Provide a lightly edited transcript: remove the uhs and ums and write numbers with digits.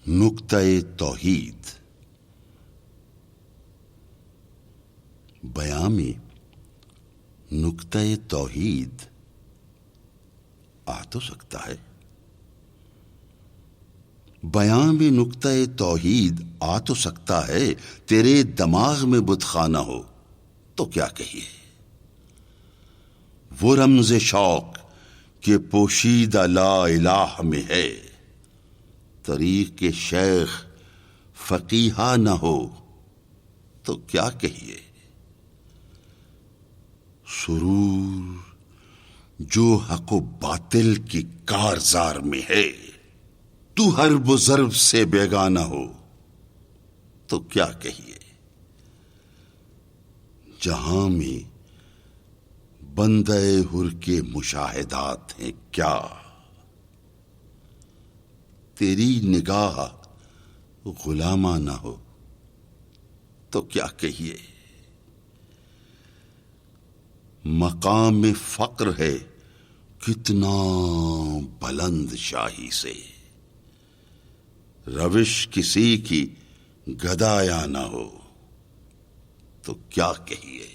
نکتہ توحید. بیان میں نکتہ توحید آ تو سکتا ہے. بیان میں نکتہ توحید آ تو سکتا ہے. تیرے دماغ میں بت خانہ ہو تو کیا کہیے. وہ رمز شوق کہ پوشیدہ لا الہ میں ہے. طریق کے شیخ فقیہہ نہ ہو تو کیا کہیے. سرور جو حق و باطل کی کارزار میں ہے. تو حرب و ضرب سے بیگانہ ہو تو کیا کہیے. جہاں میں بندے حر کے مشاہدات ہیں کیا. تیری نگاہ غلامہ نہ ہو تو کیا کہیے. مقام فقر ہے کتنا بلند شاہی سے. روش کسی کی گدایا نہ ہو تو کیا کہیے.